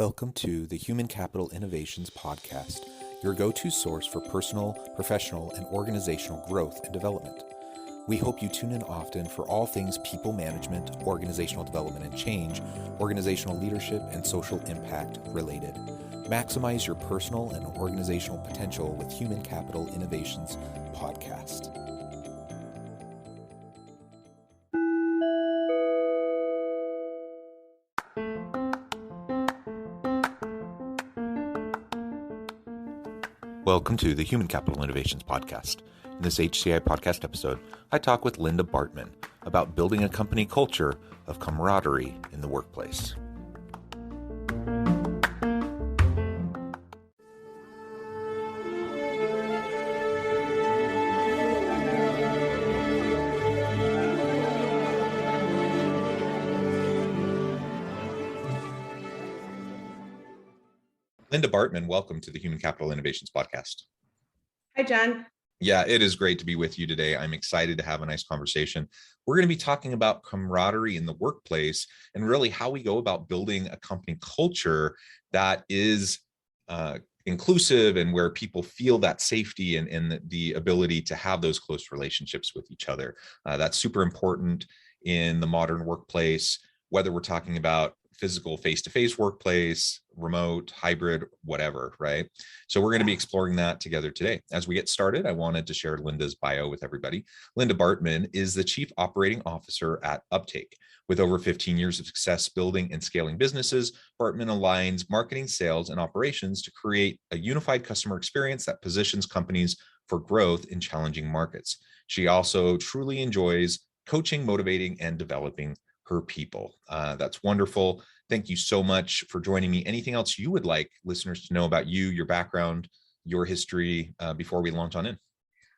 Welcome to the Human Capital Innovations Podcast, your go-to source for personal, professional, and organizational growth and development. We hope you tune in often for all things people management, organizational development and change, organizational leadership, and social impact related. Maximize your personal and organizational potential with Human Capital Innovations Podcast. Welcome to the Human Capital Innovations Podcast. In this HCI podcast episode, I talk with Linda Bartman about building a company culture of camaraderie in the workplace. Linda Bartman, welcome to the Human Capital Innovations Podcast. Hi, John. Yeah, it is great to be with you today. I'm excited to have a nice conversation. We're going to be talking about camaraderie in the workplace and really how we go about building a company culture that is inclusive and where people feel that safety and the ability to have those close relationships with each other. That's super important in the modern workplace, whether we're talking about physical face-to-face workplace, remote, hybrid, whatever, right? So we're going to be exploring that together today. As we get started, I wanted to share Linda's bio with everybody. Linda Bartman is the Chief Operating Officer at Uptake. With over 15 years of success building and scaling businesses, Bartman aligns marketing, sales, and operations to create a unified customer experience that positions companies for growth in challenging markets. She also truly enjoys coaching, motivating, and developing her people. That's wonderful. Thank you so much for joining me. Anything else you would like listeners to know about you, your background, your history before we launch on in?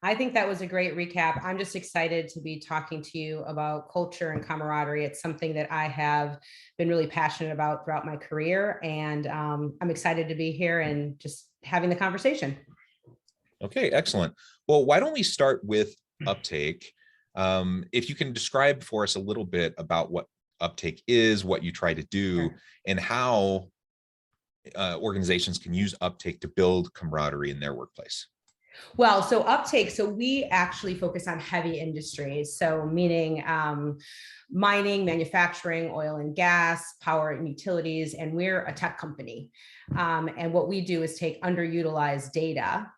I think that was a great recap. I'm just excited to be talking to you about culture and camaraderie. It's something that I have been really passionate about throughout my career, and I'm excited to be here and just having the conversation. Okay, excellent. Well, why don't we start with Uptake? If you can describe for us a little bit about what Uptake is, what you try to do, and how organizations can use Uptake to build camaraderie in their workplace. Well, so Uptake, so we actually focus on heavy industries. So meaning mining, manufacturing, oil and gas, power and utilities, and we're a tech company. And what we do is take underutilized data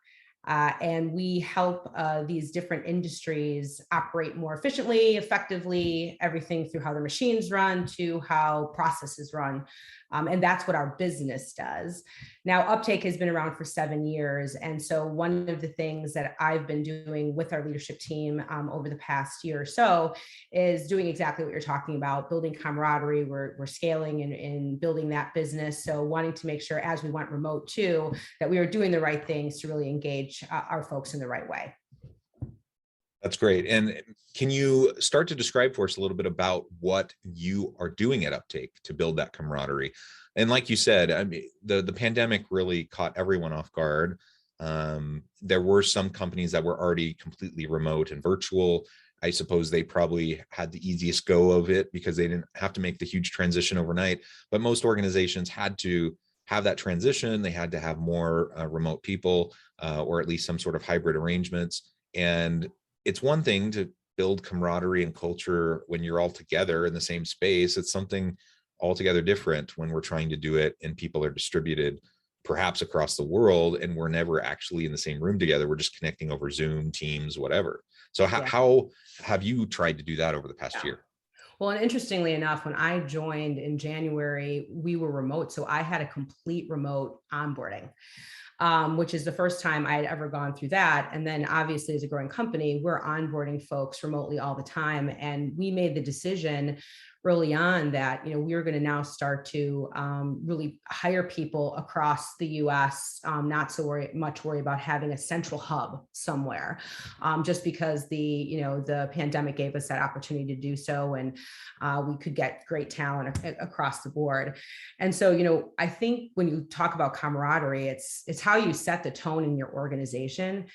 and we help these different industries operate more efficiently, effectively, everything through how the machines run to how processes run. And that's what our business does. Now, Uptake has been around for 7 years. And so one of the things that I've been doing with our leadership team over the past year or so is doing exactly what you're talking about, building camaraderie. We're scaling and building that business. So wanting to make sure as we went remote too, that we are doing the right things to really engage our folks in the right way. That's great. And can you start to describe for us a little bit about what you are doing at Uptake to build that camaraderie? And like you said, I mean, the pandemic really caught everyone off guard. There were some companies that were already completely remote and virtual. I suppose they probably had the easiest go of it because they didn't have to make the huge transition overnight. But most organizations had to have that transition. They had to have more remote people or at least some sort of hybrid arrangements. And it's one thing to build camaraderie and culture when you're all together in the same space. It's something altogether different when we're trying to do it and people are distributed perhaps across the world and we're never actually in the same room together. We're just connecting over Zoom, Teams, whatever. So how have you tried to do that over the past year? Well, and interestingly enough, when I joined in January, we were remote. So I had a complete remote onboarding. Which is the first time I had ever gone through that. And then obviously as a growing company, we're onboarding folks remotely all the time. And we made the decision early on that, we were going to now start to really hire people across the US, not so much worry about having a central hub somewhere, just because the pandemic gave us that opportunity to do so. And we could get great talent across the board. And so, I think when you talk about camaraderie, it's how you set the tone in your organization.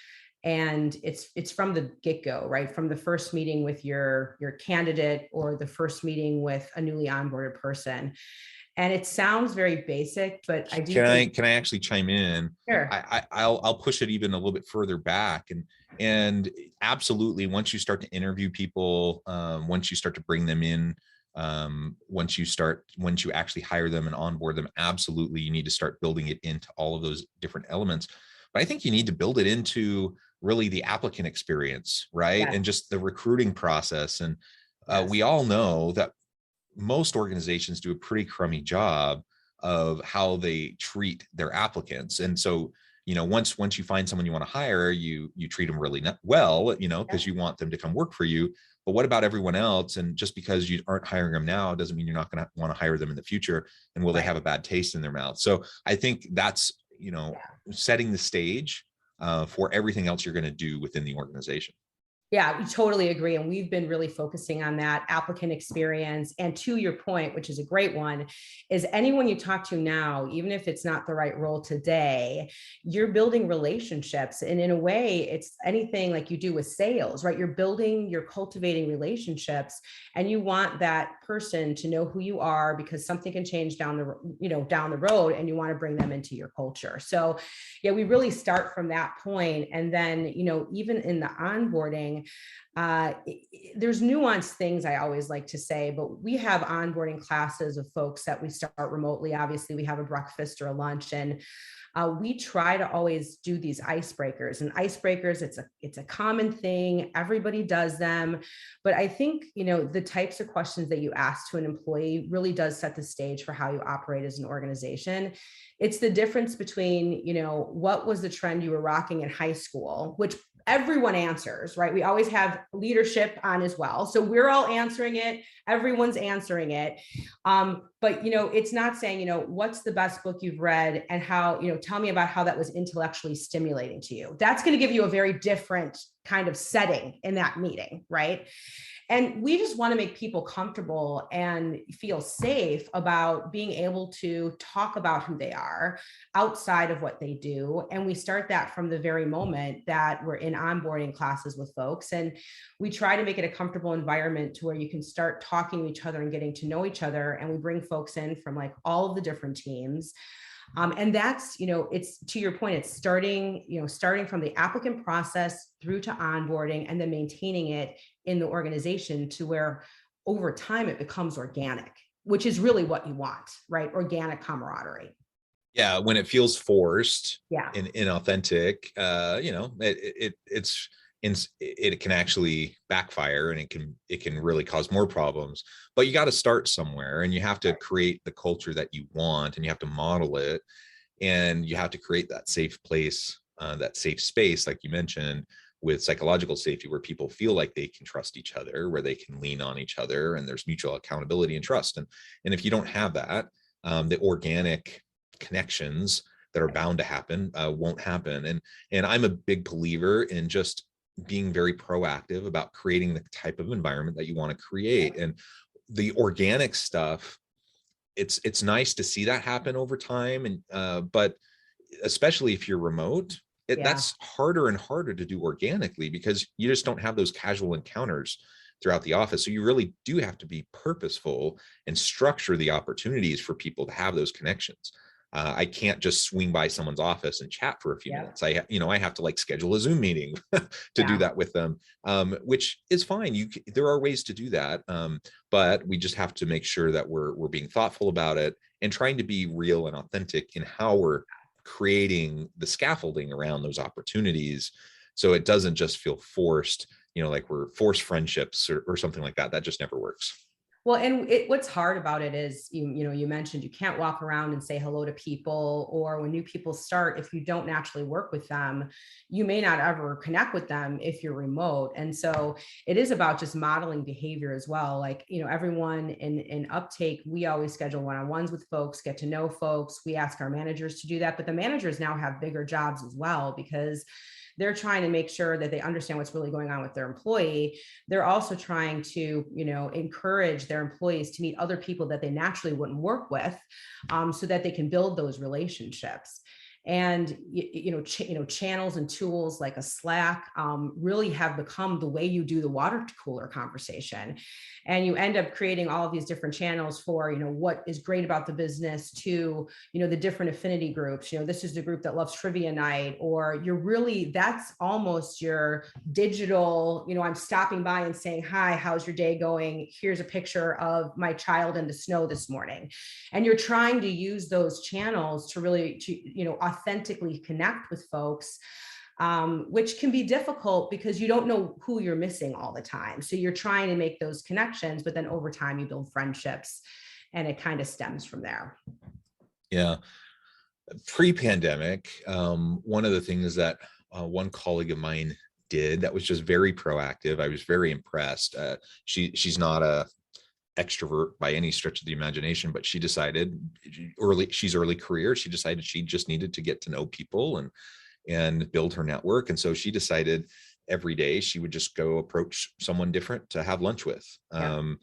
And it's from the get-go, right? From the first meeting with your candidate or the first meeting with a newly onboarded person. And it sounds very basic, but I do Can I actually chime in? sure. I'll push it even a little bit further back, and absolutely, once you start to interview people, once you start to bring them in, once you actually hire them and onboard them, absolutely, you need to start building it into all of those different elements. But I think you need to build it into really the applicant experience, right? Yes. And just the recruiting process. And Yes. we all know that most organizations do a pretty crummy job of how they treat their applicants. And so, once you find someone you want to hire, you treat them really well, because you want them to come work for you. But what about everyone else? And just because you aren't hiring them now doesn't mean you're not going to want to hire them in the future. And will they have a bad taste in their mouth? So I think that's, setting the stage for everything else you're going to do within the organization. Yeah, we totally agree. And we've been really focusing on that applicant experience. And to your point, which is a great one, is anyone you talk to now, even if it's not the right role today, you're building relationships. And in a way, it's anything like you do with sales, right? You're cultivating relationships, and you want that person to know who you are, because something can change down the road, and you want to bring them into your culture. So yeah, we really start from that point. And then, even in the onboarding, there's nuanced things I always like to say, but we have onboarding classes of folks that we start remotely. Obviously, we have a breakfast or a lunch, and we try to always do these icebreakers. And icebreakers, it's a common thing. Everybody does them. But I think, the types of questions that you ask to an employee really does set the stage for how you operate as an organization. It's the difference between, what was the trend you were rocking in high school, which everyone answers, right? We always have leadership on as well. So we're all answering it. Everyone's answering it. But, it's not saying, what's the best book you've read, and how, tell me about how that was intellectually stimulating to you. That's going to give you a very different kind of setting in that meeting, right? And we just want to make people comfortable and feel safe about being able to talk about who they are outside of what they do. And we start that from the very moment that we're in onboarding classes with folks. And we try to make it a comfortable environment to where you can start talking to each other and getting to know each other. And we bring folks in from like all of the different teams. And that's, it's to your point, it's starting from the applicant process through to onboarding, and then maintaining it in the organization to where over time it becomes organic, which is really what you want, right? Organic camaraderie. Yeah, when it feels forced, Yeah. and inauthentic, it can actually backfire, and it can really cause more problems. But you got to start somewhere, and you have to create the culture that you want, and you have to model it, and you have to create that safe place, that safe space, like you mentioned, with psychological safety, where people feel like they can trust each other, where they can lean on each other, and there's mutual accountability and trust. And if you don't have that, the organic connections that are bound to happen won't happen. And I'm a big believer in just being very proactive about creating the type of environment that you want to create. And the organic stuff, it's nice to see that happen over time. And but especially if you're remote, that's harder and harder to do organically, because you just don't have those casual encounters throughout the office. So you really do have to be purposeful and structure the opportunities for people to have those connections. I can't just swing by someone's office and chat for a few minutes. I have to like schedule a Zoom meeting to do that with them, which is fine. There are ways to do that, but we just have to make sure that we're being thoughtful about it and trying to be real and authentic in how we're creating the scaffolding around those opportunities, so it doesn't just feel forced. Like we're forced friendships or something like that. That just never works. Well, and what's hard about it is, you mentioned you can't walk around and say hello to people, or when new people start, if you don't naturally work with them, you may not ever connect with them if you're remote. And so it is about just modeling behavior as well. Like, everyone in uptake, we always schedule one-on-ones with folks, get to know folks. We ask our managers to do that, but the managers now have bigger jobs as well, because they're trying to make sure that they understand what's really going on with their employee. They're also trying to, encourage their employees to meet other people that they naturally wouldn't work with, so that they can build those relationships. And channels and tools like a Slack really have become the way you do the water cooler conversation. And you end up creating all of these different channels for, what is great about the business, to, the different affinity groups. This is the group that loves trivia night, or that's almost your digital, I'm stopping by and saying, hi, how's your day going? Here's a picture of my child in the snow this morning. And you're trying to use those channels to really, authentically connect with folks, which can be difficult because you don't know who you're missing all the time. So you're trying to make those connections, but then over time you build friendships, and it kind of stems from there. Yeah. Pre-pandemic, one of the things that one colleague of mine did that was just very proactive, I was very impressed. She's not a extrovert by any stretch of the imagination, but she decided early career, she decided she just needed to get to know people and build her network. And so she decided every day she would just go approach someone different to have lunch with. Yeah.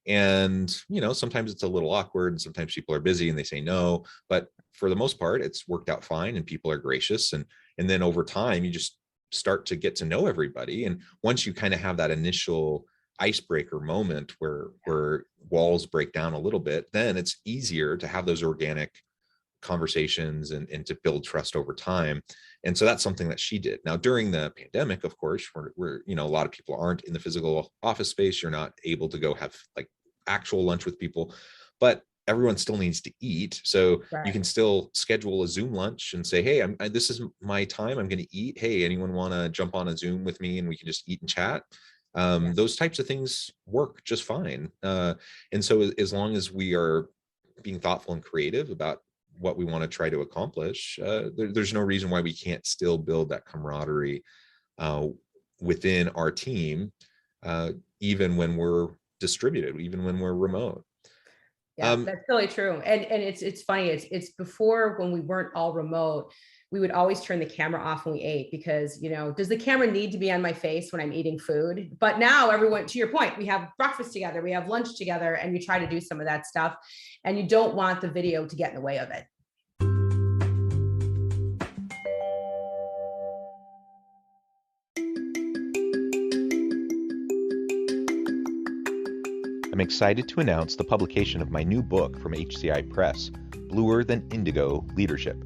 And, sometimes it's a little awkward, and sometimes people are busy and they say no, but for the most part, it's worked out fine, and people are gracious. And then over time, you just start to get to know everybody. And once you kind of have that initial icebreaker moment where walls break down a little bit, then it's easier to have those organic conversations and to build trust over time. And so that's something that she did. Now, during the pandemic, of course, we're a lot of people aren't in the physical office space. You're not able to go have like actual lunch with people, but everyone still needs to eat. So right. You can still schedule a Zoom lunch and say, hey, this is my time, I'm going to eat. Hey, anyone want to jump on a Zoom with me and we can just eat and chat? Yes. Those types of things work just fine. And so as long as we are being thoughtful and creative about what we want to try to accomplish, there's no reason why we can't still build that camaraderie within our team, even when we're distributed, even when we're remote. Yeah, that's really true. And it's funny. It's before, when we weren't all remote, we would always turn the camera off when we ate because, does the camera need to be on my face when I'm eating food? But now everyone, to your point, we have breakfast together, we have lunch together, and we try to do some of that stuff. And you don't want the video to get in the way of it. I'm excited to announce the publication of my new book from HCI Press, Bluer Than Indigo Leadership: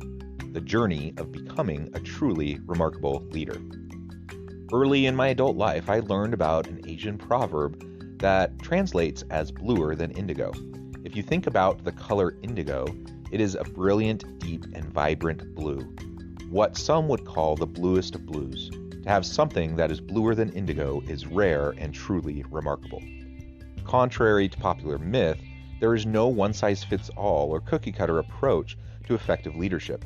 The Journey of Becoming a Truly Remarkable Leader. Early in my adult life, I learned about an Asian proverb that translates as bluer than indigo. If you think about the color indigo, it is a brilliant, deep, and vibrant blue, what some would call the bluest of blues. To have something that is bluer than indigo is rare and truly remarkable. Contrary to popular myth, there is no one-size-fits-all or cookie-cutter approach to effective leadership.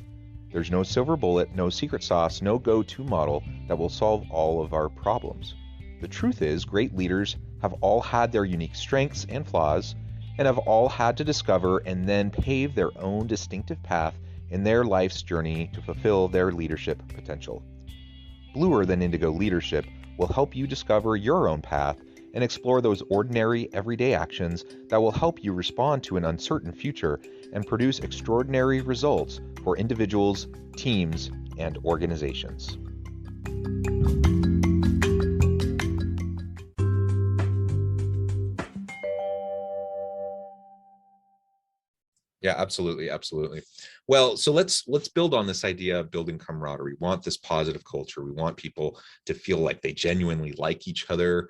There's no silver bullet, no secret sauce, no go-to model that will solve all of our problems. The truth is, great leaders have all had their unique strengths and flaws, and have all had to discover and then pave their own distinctive path in their life's journey to fulfill their leadership potential. Bluer Than Indigo Leadership will help you discover your own path and explore those ordinary, everyday actions that will help you respond to an uncertain future and produce extraordinary results for individuals, teams, and organizations. Yeah, absolutely. Absolutely. Well, so let's build on this idea of building camaraderie. We want this positive culture. We want people to feel like they genuinely like each other.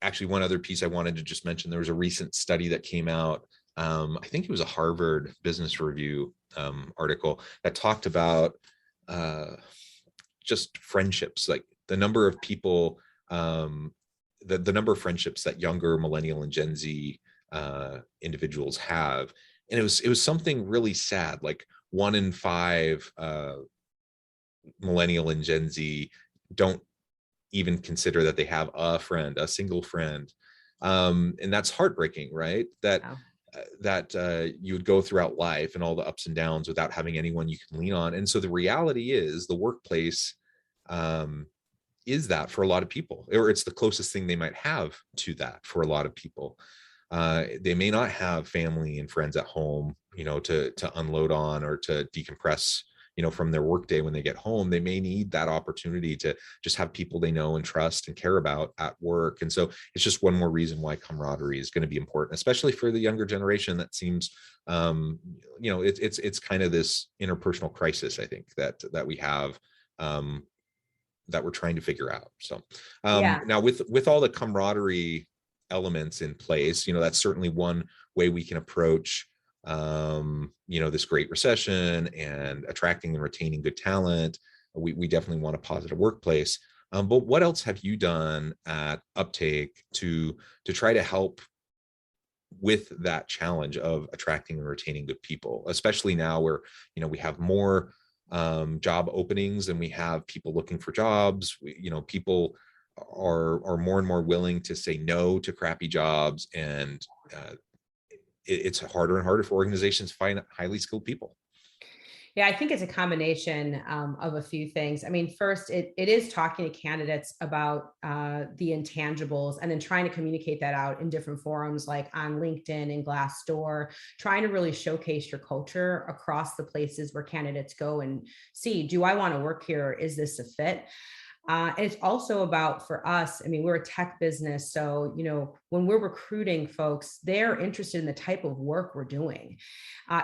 Actually, one other piece I wanted to just mention, there was a recent study that came out. I think it was a Harvard Business Review article that talked about just friendships, like the number of people, the number of friendships that younger millennial and Gen Z individuals have. And it was something really sad, like 1 in 5 millennial and Gen Z don't even consider that they have a single friend. And that's heartbreaking, right? That you would go throughout life and all the ups and downs without having anyone you can lean on. And so the reality is the workplace is that for a lot of people, or it's the closest thing they might have to that for a lot of people. They may not have family and friends at home to unload on or to decompress, from their workday when they get home. They may need that opportunity to just have people they know and trust and care about at work. And so it's just one more reason why camaraderie is going to be important, especially for the younger generation. That seems, it's kind of this interpersonal crisis, I think, that we have, that we're trying to figure out. So now with all the camaraderie elements in place, that's certainly one way we can approach this great recession and attracting and retaining good talent. We definitely want a positive workplace. But what else have you done at Uptake to try to help with that challenge of attracting and retaining good people, especially now where, we have more job openings and we have people looking for jobs. People are more and more willing to say no to crappy jobs, and it's harder and harder for organizations to find highly skilled people. Yeah, I think it's a combination of a few things. I mean, first, it is talking to candidates about the intangibles and then trying to communicate that out in different forums like on LinkedIn and Glassdoor, trying to really showcase your culture across the places where candidates go and see, do I want to work here? Is this a fit? And it's also about, for us, I mean, we're a tech business. So, when we're recruiting folks, they're interested in the type of work we're doing.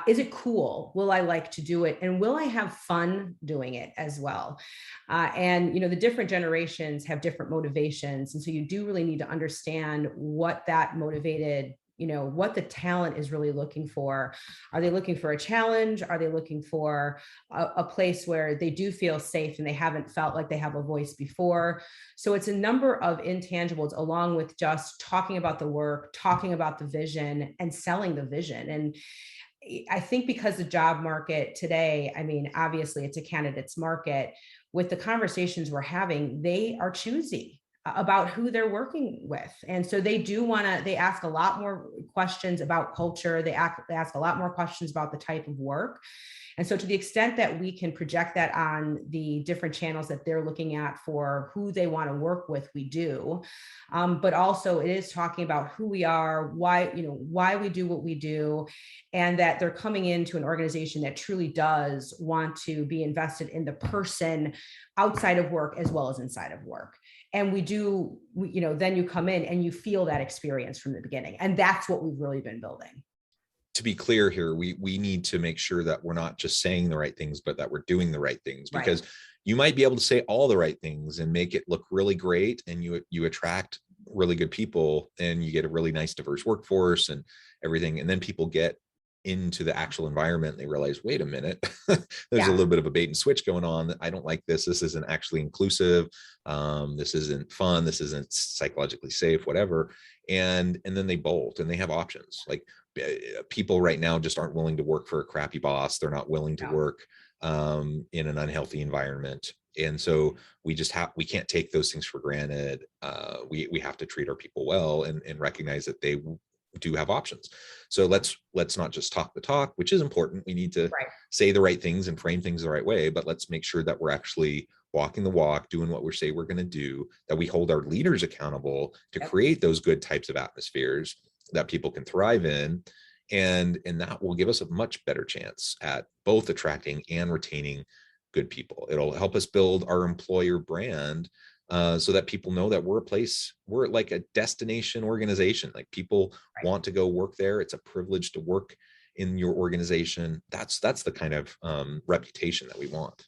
Is it cool? Will I like to do it? And will I have fun doing it as well? And the different generations have different motivations. And so you do really need to understand what that motivated, what the talent is really looking for. Are they looking for a challenge? Are they looking for a place where they do feel safe and they haven't felt like they have a voice before? So it's a number of intangibles, along with just talking about the work, talking about the vision, and selling the vision. And I think because the job market today, I mean, obviously it's a candidate's market. With the conversations we're having, they are choosy about who they're working with. And so they ask a lot more questions about culture. They ask a lot more questions about the type of work. And so to the extent that we can project that on the different channels that they're looking at for who they want to work with, we do. But also it is talking about who we are, why we do what we do, and that they're coming into an organization that truly does want to be invested in the person outside of work as well as inside of work. And then you come in and you feel that experience from the beginning. And that's what we've really been building. To be clear here, we need to make sure that we're not just saying the right things, but that we're doing the right things, because right. You might be able to say all the right things and make it look really great, and you attract really good people and you get a really nice diverse workforce and everything. And then people get into the actual environment and they realize, wait a minute, there's a little bit of a bait and switch going on. I don't like this. This isn't actually inclusive. This isn't fun. This isn't psychologically safe, whatever. And then they bolt and they have options. Like people right now just aren't willing to work for a crappy boss. They're not willing to work in an unhealthy environment. And so we can't take those things for granted. We have to treat our people well and recognize that they do have options. So let's not just talk the talk, which is important. We need to say the right things and frame things the right way, but let's make sure that we're actually walking the walk, doing what we say we're going to do, that we hold our leaders accountable to create those good types of atmospheres that people can thrive in. And that will give us a much better chance at both attracting and retaining good people. It'll help us build our employer brand, so that people know that we're like a destination organization. Like people want to go work there. It's a privilege to work in your organization. That's the kind of reputation that we want.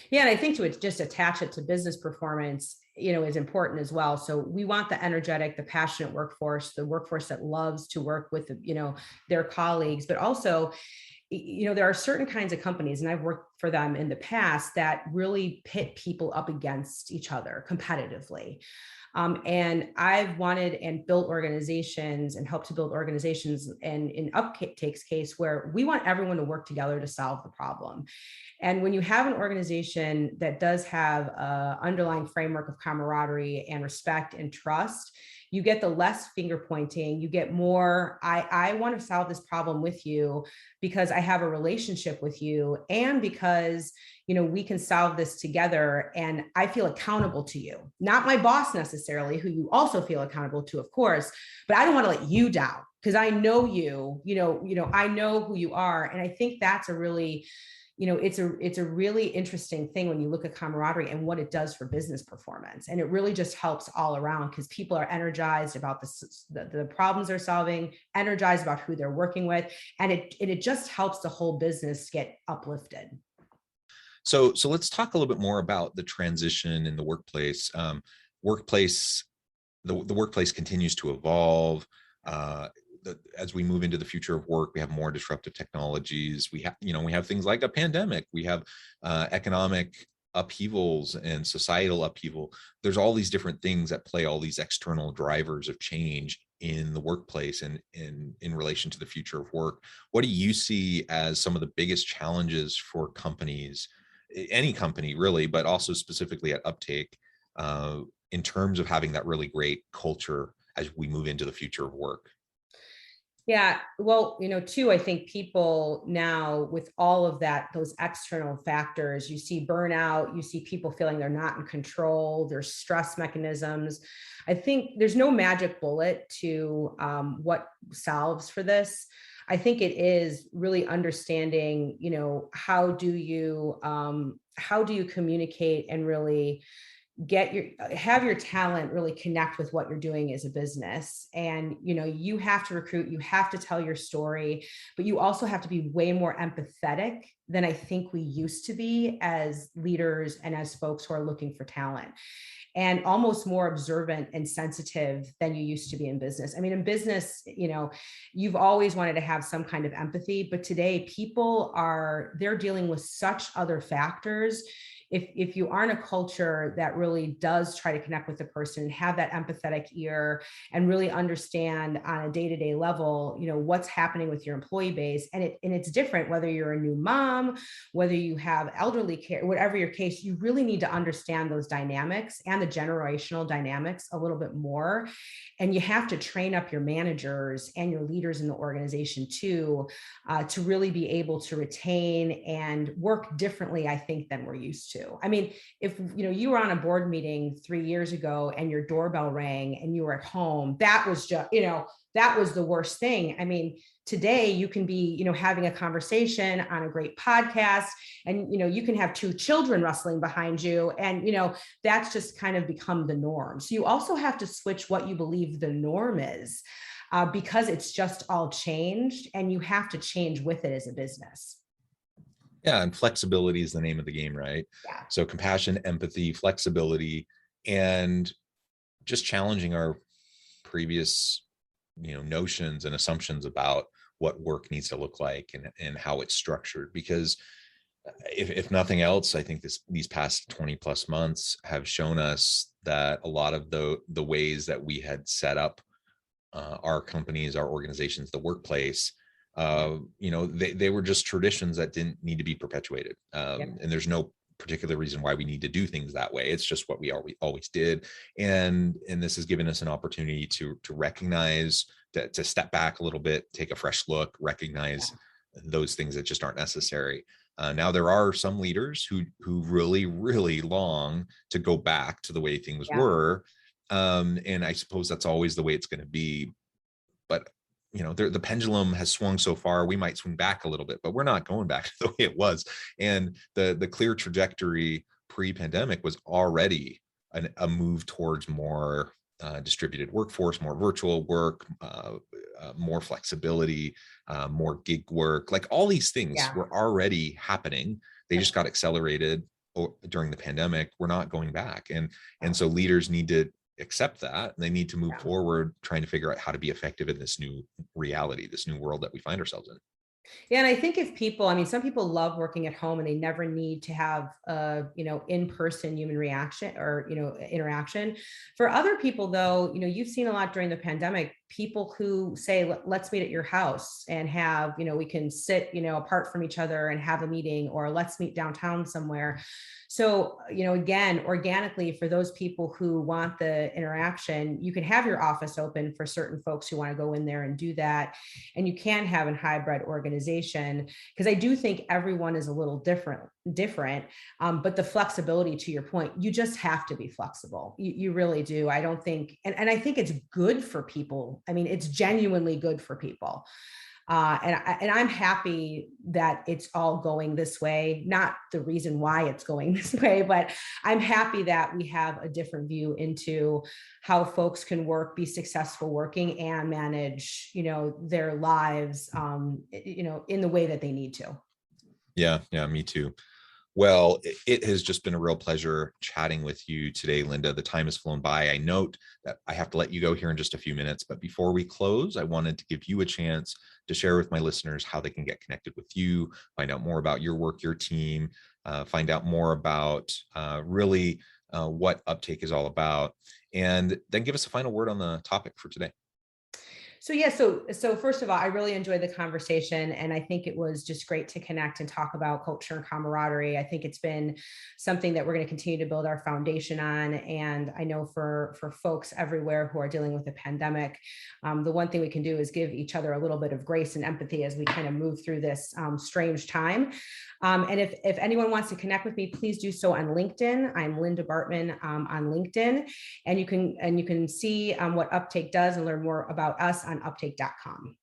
Yeah, and I think to just attach it to business performance, is important as well. So we want the energetic, the passionate workforce, the workforce that loves to work with, their colleagues, but also, there are certain kinds of companies, and I've worked for them in the past, that really pit people up against each other competitively. And I've wanted and built organizations and helped to build organizations, and in Uptake's case, where we want everyone to work together to solve the problem. And when you have an organization that does have an underlying framework of camaraderie and respect and trust, you get the less finger pointing, you get more, I want to solve this problem with you because I have a relationship with you, and because, we can solve this together and I feel accountable to you, not my boss necessarily. necessarily, who you also feel accountable to, of course, but I don't want to let you down because I know you, I know who you are. And I think that's a really, it's a really interesting thing when you look at camaraderie and what it does for business performance. And it really just helps all around because people are energized about the problems they're solving, energized about who they're working with. And it just helps the whole business get uplifted. So let's talk a little bit more about the transition in the workplace. The workplace continues to evolve. As we move into the future of work, we have more disruptive technologies. We have things like a pandemic. We have economic upheavals and societal upheaval. There's all these different things that play, all these external drivers of change in the workplace and in relation to the future of work. What do you see as some of the biggest challenges for companies, any company really, but also specifically at Uptake, in terms of having that really great culture as we move into the future of work? Yeah, well, too, I think people now with all of that, those external factors, you see burnout, you see people feeling they're not in control, there's stress mechanisms. I think there's no magic bullet to what solves for this. I think it is really understanding, how do you communicate and really have your talent really connect with what you're doing as a business. And you have to recruit, you have to tell your story, but you also have to be way more empathetic than I think we used to be as leaders and as folks who are looking for talent, and almost more observant and sensitive than you used to be in business. I mean, in business, you've always wanted to have some kind of empathy, but today they're dealing with such other factors. If you aren't a culture that really does try to connect with the person and have that empathetic ear and really understand on a day-to-day level, what's happening with your employee base, and it's different whether you're a new mom, whether you have elderly care, whatever your case, you really need to understand those dynamics and the generational dynamics a little bit more. And you have to train up your managers and your leaders in the organization too, to really be able to retain and work differently, I think, than we're used to. I mean, if you were on a board meeting 3 years ago and your doorbell rang and you were at home, that was just, that was the worst thing. I mean, today you can be, having a conversation on a great podcast, and you can have 2 children wrestling behind you, and that's just kind of become the norm. So you also have to switch what you believe the norm is, because it's just all changed, and you have to change with it as a business. Yeah, and flexibility is the name of the game, right? Yeah. So compassion, empathy, flexibility, and just challenging our previous, notions and assumptions about what work needs to look like and how it's structured. Because if nothing else, I think these past 20 plus months have shown us that a lot of the ways that we had set up our companies, our organizations, the workplace, they were just traditions that didn't need to be perpetuated. And there's no particular reason why we need to do things that way. It's just what we always did. And this has given us an opportunity to recognize, to step back a little bit, take a fresh look, recognize those things that just aren't necessary. Now there are some leaders who really, really long to go back to the way things were. And I suppose that's always the way it's going to be. But the pendulum has swung so far, we might swing back a little bit, but we're not going back to the way it was. And the clear trajectory pre-pandemic was already a move towards more distributed workforce, more virtual work, more flexibility, more gig work. Like all these things were already happening. They just got accelerated during the pandemic. We're not going back. And so leaders need to accept that. They need to move forward, trying to figure out how to be effective in this new reality, this new world that we find ourselves in. Yeah. And I think some people love working at home and they never need to have in-person human reaction or, interaction. For other people though, you've seen a lot during the pandemic, people who say, let's meet at your house and have, we can sit, apart from each other and have a meeting, or let's meet downtown somewhere. So, again, organically, for those people who want the interaction, you can have your office open for certain folks who want to go in there and do that. And you can have a hybrid organization, because I do think everyone is a little different. But the flexibility, to your point, you just have to be flexible. You really do. I don't think, and I think it's good for people. I mean, it's genuinely good for people. And I'm happy that it's all going this way. Not the reason why it's going this way, but I'm happy that we have a different view into how folks can work, be successful working, and manage, their lives, in the way that they need to. Yeah, me too. Well, it has just been a real pleasure chatting with you today, Linda. The time has flown by. I note that I have to let you go here in just a few minutes, but before we close, I wanted to give you a chance to share with my listeners how they can get connected with you, find out more about your work, your team, find out more about really what Uptake is all about, and then give us a final word on the topic for today. So first of all, I really enjoyed the conversation, and I think it was just great to connect and talk about culture and camaraderie. I think it's been something that we're going to continue to build our foundation on. And I know for folks everywhere who are dealing with a pandemic, the one thing we can do is give each other a little bit of grace and empathy as we kind of move through this strange time. And if anyone wants to connect with me, please do so on LinkedIn. I'm Linda Bartman on LinkedIn, and you can see what Uptake does and learn more about us on uptake.com.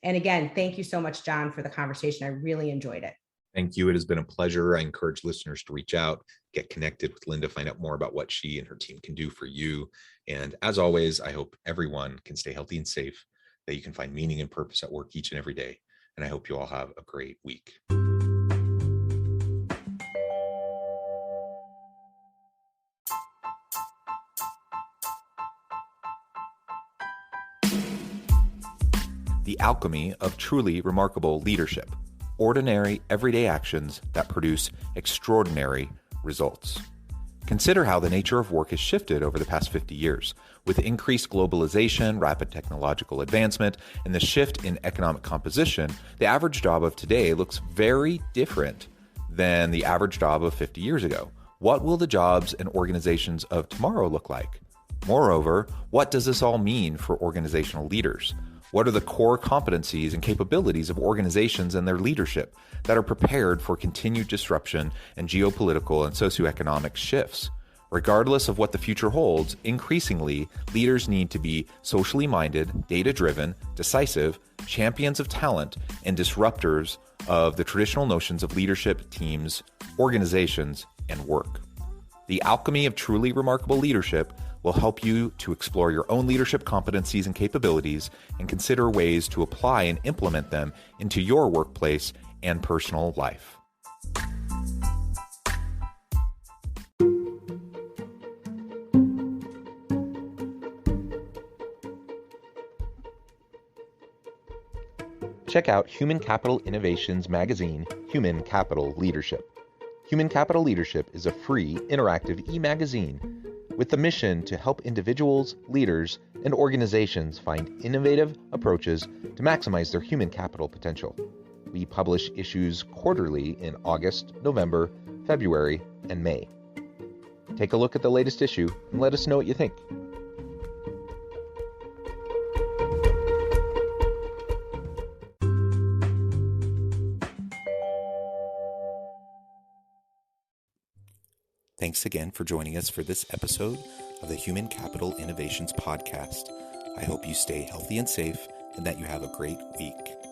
And again, thank you so much, John, for the conversation. I really enjoyed it. Thank you. It has been a pleasure. I encourage listeners to reach out, get connected with Linda, find out more about what she and her team can do for you. And as always, I hope everyone can stay healthy and safe, that you can find meaning and purpose at work each and every day. And I hope you all have a great week. The alchemy of truly remarkable leadership. Ordinary, everyday actions that produce extraordinary results. Consider how the nature of work has shifted over the past 50 years. With increased globalization, rapid technological advancement, and the shift in economic composition, the average job of today looks very different than the average job of 50 years ago. What will the jobs and organizations of tomorrow look like? Moreover, what does this all mean for organizational leaders? What are the core competencies and capabilities of organizations and their leadership that are prepared for continued disruption and geopolitical and socioeconomic shifts? Regardless of what the future holds, increasingly, leaders need to be socially minded, data-driven, decisive, champions of talent, and disruptors of the traditional notions of leadership, teams, organizations, and work. The alchemy of truly remarkable leadership will help you to explore your own leadership competencies and capabilities and consider ways to apply and implement them into your workplace and personal life. Check out Human Capital Innovations magazine, Human Capital Leadership. Human Capital Leadership is a free, interactive e-magazine with the mission to help individuals, leaders, and organizations find innovative approaches to maximize their human capital potential. We publish issues quarterly in August, November, February, and May. Take a look at the latest issue and let us know what you think. Thanks again for joining us for this episode of the Human Capital Innovations Podcast. I hope you stay healthy and safe and that you have a great week.